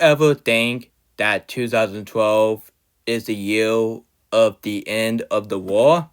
ever think that 2012 is the year of the end of the war?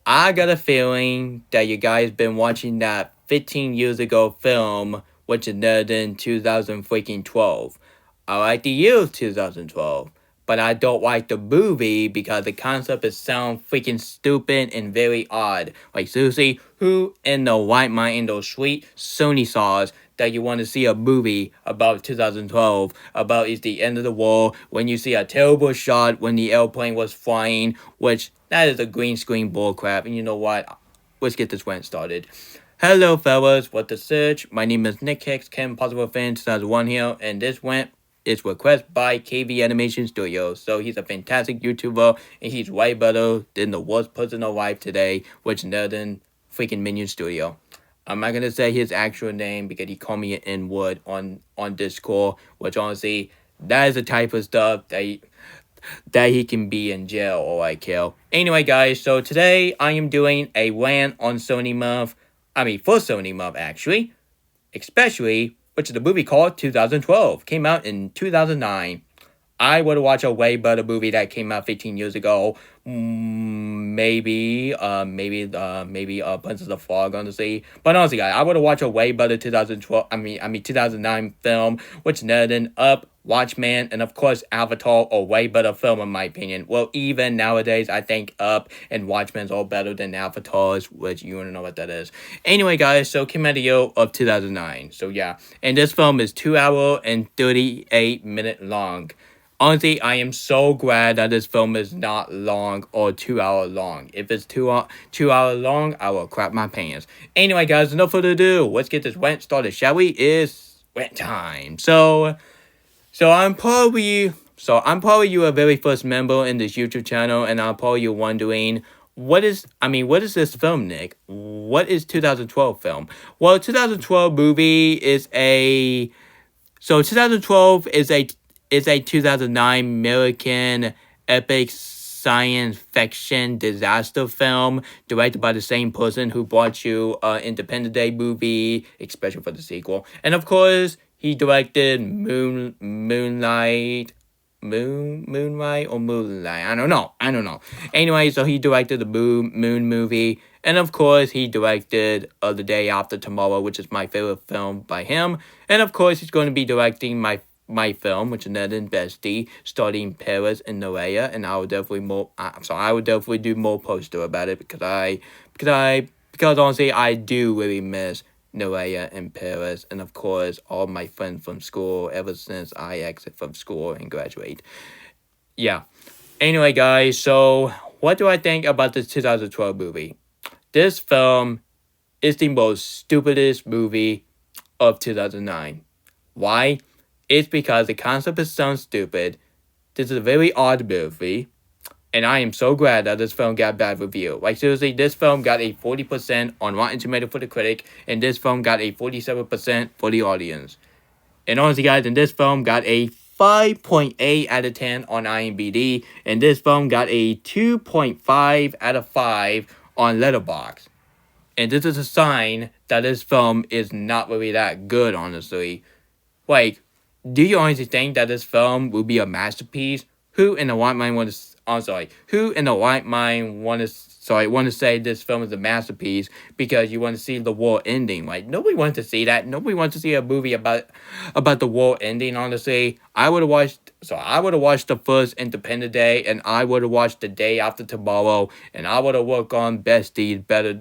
I got a feeling that you guys been watching that 15 years ago film, which is better than 2012. I like the year 2012, but I don't like the movie because the concept is sound freaking stupid and very odd. Like seriously, who in the white mind in those sweet Sony saws that you want to see a movie about 2012 about is the end of the war when you see a terrible shot when the airplane was flying, which that is a green screen bullcrap. And you know what? Let's get this rant started. Hello, fellas. What the search? My name is Nick Hicks, Ken Possible Fan 2001 here, and this rant is requested by KV Animation Studios. So he's a fantastic YouTuber, and he's way better than the worst person alive today, which is than freaking Minion Studio. I'm not gonna say his actual name because he called me an N-word on Discord, which honestly, that is the type of stuff that he can be in jail or I kill. Anyway, guys, so today I am doing a rant on Sony Month. For Sony Month, actually. Especially, which is a movie called 2012. Came out in 2009. I would watch a way better movie that came out 15 years ago. Maybe Princess of Fog, honestly. But honestly, guys, I would watch a way better 2009 film, which than Up, Watchmen, and of course Avatar, a way better film in my opinion. Well, even nowadays, I think Up and Watchmen's all better than Avatar's, which you wanna know what that is. Anyway, guys, so came out the year of 2009. So yeah, and this film is 2 hour and 38-minute long. Honestly, I am so glad that this film is not long or 2 hour long. If it's 2 hour long, I will crap my pants. Anyway, guys, enough further ado. Let's get this rant started, shall we? It's rant time. So I'm probably your very first member in this YouTube channel, and I'm probably you wondering what is this film, Nick? What is 2012 film? Well, 2012 movie is a 2012 is a 2009 American epic science fiction disaster film directed by the same person who brought you Independence Day movie, especially for the sequel. And of course, he directed Moonlight or Moonlight. I don't know. Anyway, so he directed the Moon movie. And of course, he directed The Day After Tomorrow, which is my favorite film by him. And of course, he's going to be directing my film, which is Ned and Bestie, starting Paris and Norea, and I would definitely do more poster about it because honestly I do really miss Norea and Paris, and of course all my friends from school ever since I exit from school and graduate. Yeah. Anyway, guys, so what do I think about this 2012 movie? This film is the most stupidest movie of 2009. Why? It's because the concept is so stupid. This is a very odd movie. And I am so glad that this film got bad review. Like seriously, this film got a 40% on Rotten Tomatoes for the critic. And this film got a 47% for the audience. And honestly guys, and this film got a 5.8 out of 10 on IMDb. And this film got a 2.5 out of 5 on Letterboxd. And this is a sign that this film is not really that good, honestly. Like, do you honestly think that this film will be a masterpiece? Who in the right mind want to say this film is a masterpiece because you want to see the war ending? Like, nobody wants to see that. Nobody wants to see a movie about the war ending, honestly. I would have watched the first Independence Day, and I would have watched The Day After Tomorrow, and I would have worked on Besties better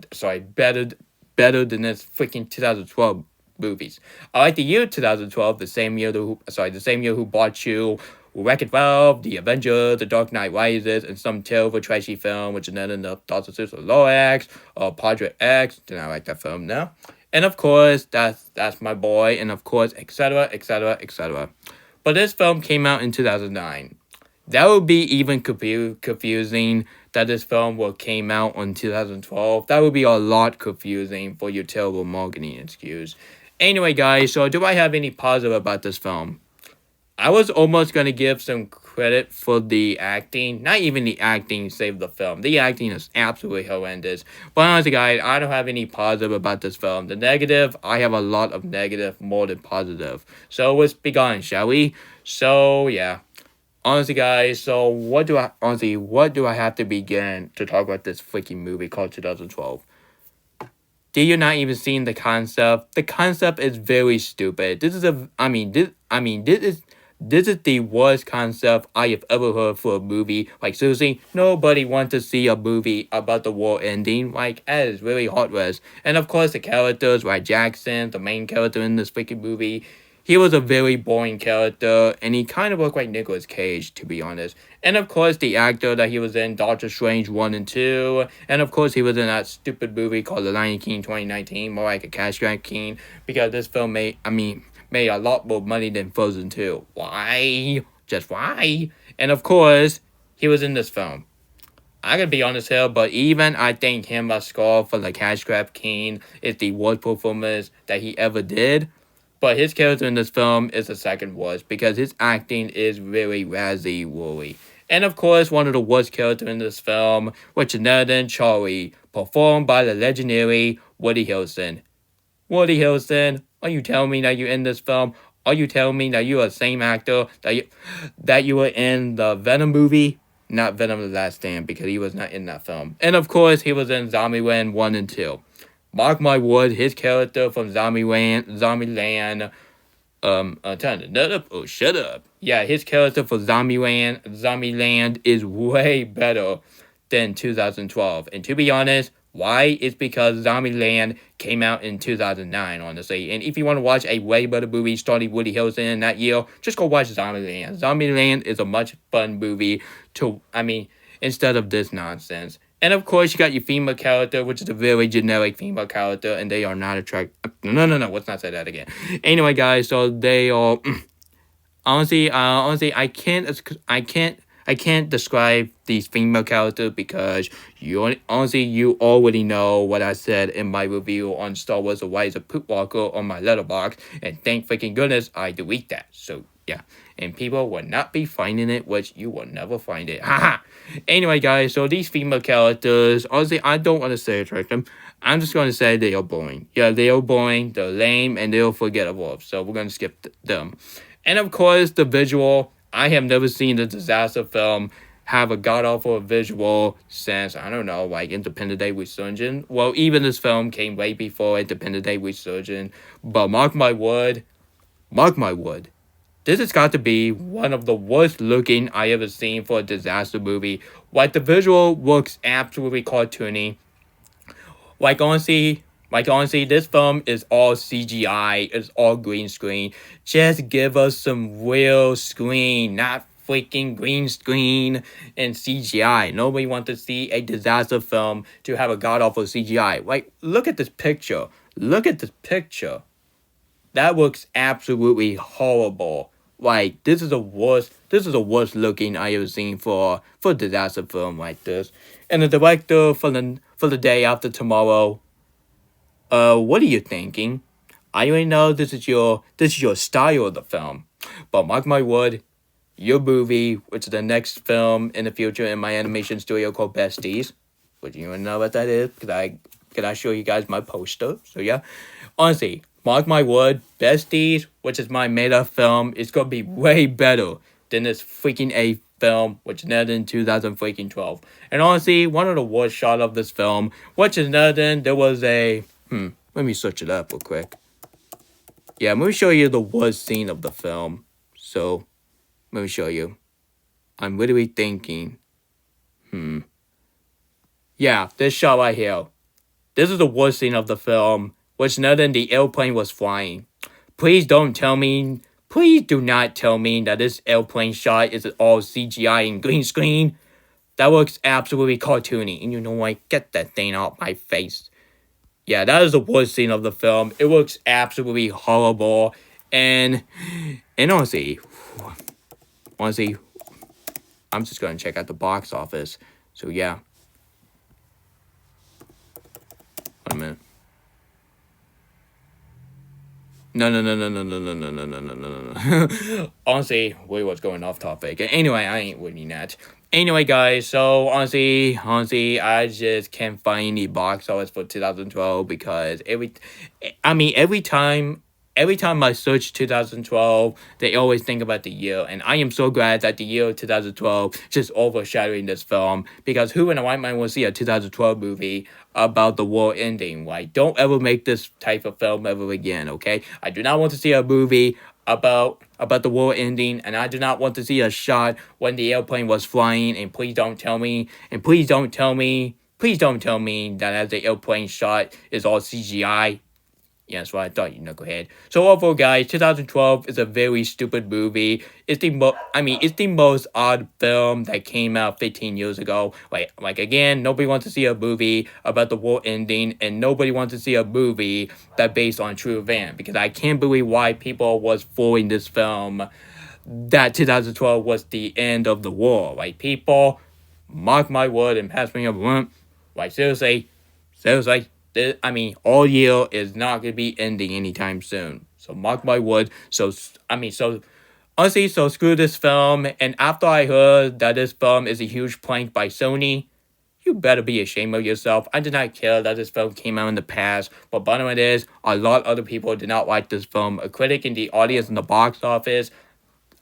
than this freaking 2012 movies. I like the year 2012, the same year who bought you Wreck-It Ralph, The Avengers, The Dark Knight Rises, and some terrible trashy film, which is none of the Dr. Seuss Lorax or Padre X. Did I like that film now? And of course, that's my boy, and of course, etc. But this film came out in 2009. That would be even confusing that this film came out in 2012. That would be a lot confusing for your terrible marketing excuse. Anyway, guys, so do I have any positive about this film? I was almost going to give some credit for the acting. Not even the acting saved the film. The acting is absolutely horrendous. But honestly, guys, I don't have any positive about this film. The negative, I have a lot of negative more than positive. So let's begin, shall we? So yeah. Honestly, guys, so what do I have to begin to talk about this freaking movie called 2012? Did you not even see the concept? The concept is very stupid. This is this is the worst concept I have ever heard for a movie. Like seriously, nobody wants to see a movie about the war ending. Like that is really heartless. And of course, the characters, like Jackson, the main character in this freaking movie, he was a very boring character, and he kind of looked like Nicolas Cage, to be honest. And of course, the actor that he was in Doctor Strange 1 and 2, and of course, he was in that stupid movie called The Lion King 2019, more like a cash grab king, because this film made a lot more money than Frozen 2. Why? Just why? And of course, he was in this film. I could be honest here, but even I think him as Scar for the Cash Grab King is the worst performance that he ever did. But his character in this film is the second worst because his acting is really razzy woolly. And of course, one of the worst characters in this film, which is none other than Charlie, performed by the legendary Woody Harrelson. Woody Harrelson, are you telling me that you're in this film? Are you telling me that you're the same actor that you were in the Venom movie? Not Venom the Last Stand, because he was not in that film. And of course, he was in Zombieland 1 and 2. Mark my word, his character from Zombieland, shut up. Yeah, his character for Zombieland is way better than 2012. And to be honest, why? It's because Zombieland came out in 2009, honestly. And if you want to watch a way better movie starting Woody Harrelson in that year, just go watch Zombieland. Zombieland is a much fun movie instead of this nonsense. And of course, you got your female character, which is a very generic female character, and they are not attractive. No, let's not say that again. Anyway, guys, so they are honestly, I can't describe these female characters because you already know what I said in my review on Star Wars: The Rise of Poop Walker on my letterbox, and thank freaking goodness I delete that. So yeah, and people will not be finding it, which you will never find it. Haha. Anyway, guys, so these female characters, honestly, I don't want to say attract them. I'm just going to say they are boring. Yeah, they are boring, they're lame, and they're forgettable. So we're going to skip them. And of course, the visual. I have never seen a disaster film have a god-awful visual since, I don't know, like Independence Day Resurgence. Well, even this film came way before Independence Day Resurgence. But mark my word, this has got to be one of the worst looking I ever seen for a disaster movie. Like, the visual looks absolutely cartoony. Like, honestly, this film is all CGI. It's all green screen. Just give us some real screen, not freaking green screen and CGI. Nobody wants to see a disaster film to have a god-awful CGI. Like, look at this picture. That looks absolutely horrible. Like, this is the worst looking I ever seen for a disaster film like this. And the director for the Day After Tomorrow, what are you thinking? I already know this is your style of the film. But mark my word, your movie, which is the next film in the future in my animation studio called Besties, which you wanna know what that is, could I show you guys my poster? So yeah. Honestly, mark my word, Besties, which is my made-up film, is gonna be way better than this freaking A film, which is another than 2012. And honestly, one of the worst shots of this film, which is another than, there was a, let me search it up real quick. Yeah, let me show you the worst scene of the film. So, let me show you. I'm literally thinking, yeah, this shot right here. This is the worst scene of the film, which none than the airplane was flying. Please do not tell me that this airplane shot is all CGI and green screen. That looks absolutely cartoony. And you know what? Get that thing out my face. Yeah, that is the worst scene of the film. It looks absolutely horrible. And honestly, I'm just going to check out the box office. So yeah. Wait a minute. No, no, no, no, no, no, no, no, no, no, no, no, no. Honestly, we was going off topic. Anyway, I ain't winning that. Anyway, guys, so honestly, I just can't find any box office for 2012 because every time I search 2012, they always think about the year, and I am so glad that the year 2012 just overshadowing this film because who in the right mind will see a 2012 movie about the war ending? Like, don't ever make this type of film ever again, okay? I do not want to see a movie about the war ending, and I do not want to see a shot when the airplane was flying, and please don't tell me that as the airplane shot is all CGI. Yeah, that's what I thought, you knucklehead. So overall, guys, 2012 is a very stupid movie. It's the most odd film that came out 15 years ago. Like again, nobody wants to see a movie about the war ending, and nobody wants to see a movie that based on true event. Because I can't believe why people was fooling this film that 2012 was the end of the war. Like people, mark my word and pass me a blunt. Like seriously, all year is not going to be ending anytime soon. So mark my word. So honestly, so screw this film. And after I heard that this film is a huge prank by Sony, you better be ashamed of yourself. I did not care that this film came out in the past, but bottom of it is, a lot of other people did not like this film. A critic in the audience in the box office,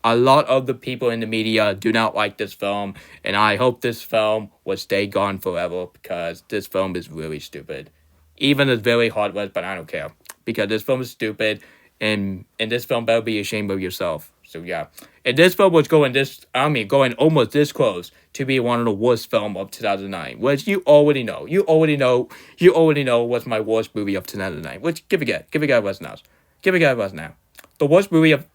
a lot of the people in the media do not like this film, and I hope this film will stay gone forever because this film is really stupid. Even it's very heartless, but I don't care because this film is stupid, and this film better be ashamed of yourself. So yeah, and this film was going almost this close to be one of the worst film of 2009, which you already know. You already know what's my worst movie of 2009. Which give a guess what's now. Give a guess what's now. The worst movie of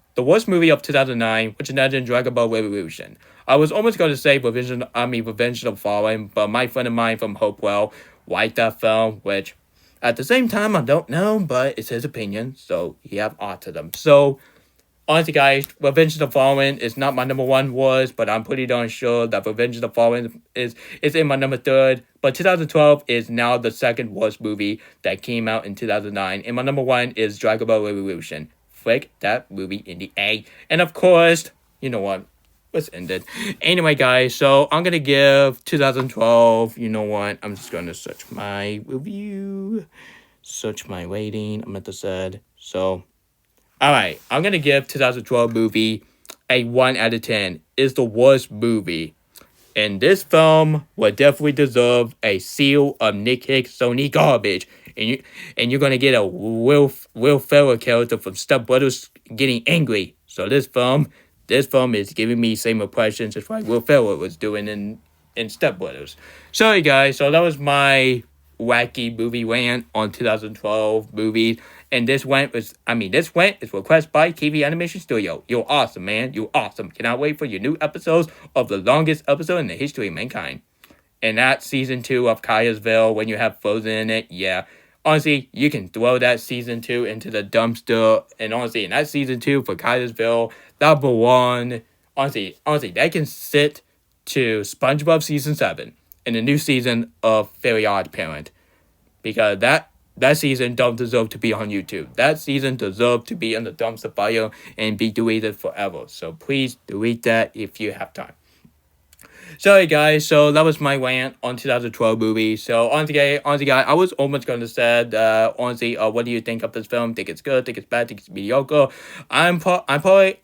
2009, which is Legend Dragon Ball Revolution. I was almost going to say Revenge of the Fallen, but my friend of mine from Hopewell liked that film, which at the same time I don't know, but it's his opinion, so he have autism. So honestly, guys, Revenge of the Fallen is not my number one worst, but I'm pretty darn sure that Revenge of the Fallen is in my number third. But 2012 is now the second worst movie that came out in 2009, and my number one is Dragon Ball Revolution. Flick that movie in the A. And of course, you know what? Let's end it. Anyway, guys, so I'm gonna give 2012. You know what? I'm just gonna search my review, search my rating. I'm at the said. So, all right, I'm gonna give 2012 movie a 1 out of 10. It's the worst movie. And this film will definitely deserve a seal of Nick Hicks Sony garbage. And you're gonna get a Will Ferrell character from Step Brothers getting angry. So this film is giving me same impressions just like Will Ferrell was doing in Step Brothers. Sorry guys, so that was my wacky movie rant on 2012 movies. And this rant is requested by TV Animation Studio. You're awesome, man. You're awesome. Cannot wait for your new episodes of the longest episode in the history of mankind. And that's season 2 of Kayasville when you have Frozen in it. Yeah. Honestly, you can throw that season 2 into the dumpster. And honestly, in that season 2 for Kayasville, that belong. Honestly, that can sit to SpongeBob season 7 and the new season of Very Odd Parent. Because that season don't deserve to be on YouTube. That season deserves to be in the dumpster fire and be deleted forever. So please delete that if you have time. Sorry guys, so that was my rant on 2012 movie. So honestly guys, I was almost going to say, what do you think of this film? Think it's good? Think it's bad? Think it's mediocre? I probably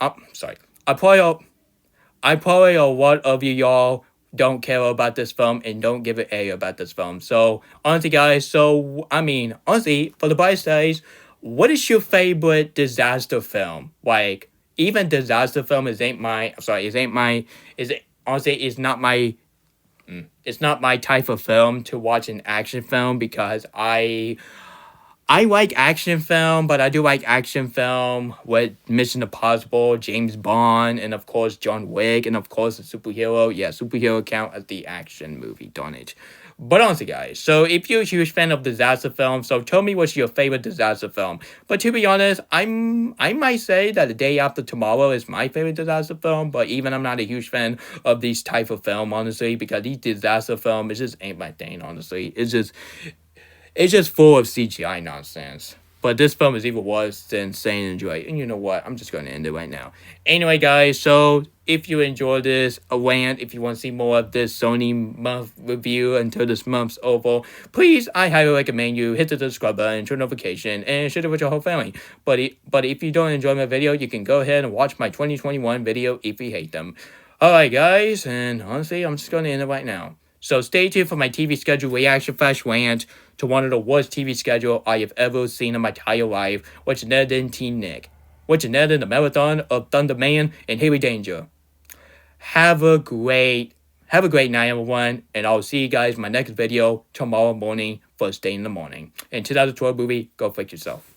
a lot of y'all don't care about this film and don't give an A about this film. So honestly guys, for the bright sides, what is your favorite disaster film? Like even disaster film is it's not my type of film to watch an action film because I like action film, but I do like action film with Mission Impossible, James Bond, and of course John Wick, and of course the superhero. Yeah, superhero count as the action movie, darn it. But honestly, guys, so if you're a huge fan of disaster films, so tell me what's your favorite disaster film. But to be honest, I might say that The Day After Tomorrow is my favorite disaster film, but even I'm not a huge fan of these type of film, honestly, because these disaster films, it just ain't my thing, honestly. It's just full of CGI nonsense. But this film is even worse than Saying Enjoy. And you know what? I'm just going to end it right now. Anyway, guys, so if you enjoyed this, a rant, if you want to see more of this Sony month review until this month's over, please, I highly recommend you hit the subscribe button, turn notification, and share it with your whole family. But if you don't enjoy my video, you can go ahead and watch my 2021 video if you hate them. Alright, guys, and honestly, I'm just going to end it right now. So stay tuned for my TV schedule reaction flash rant to one of the worst TV schedule I have ever seen in my entire life, which is none than Teen Nick, which is none than the marathon of Thunder Man and Haley Danger. Have a great night, everyone, and I'll see you guys in my next video tomorrow morning, first thing in the morning. And 2012 movie, go fix yourself.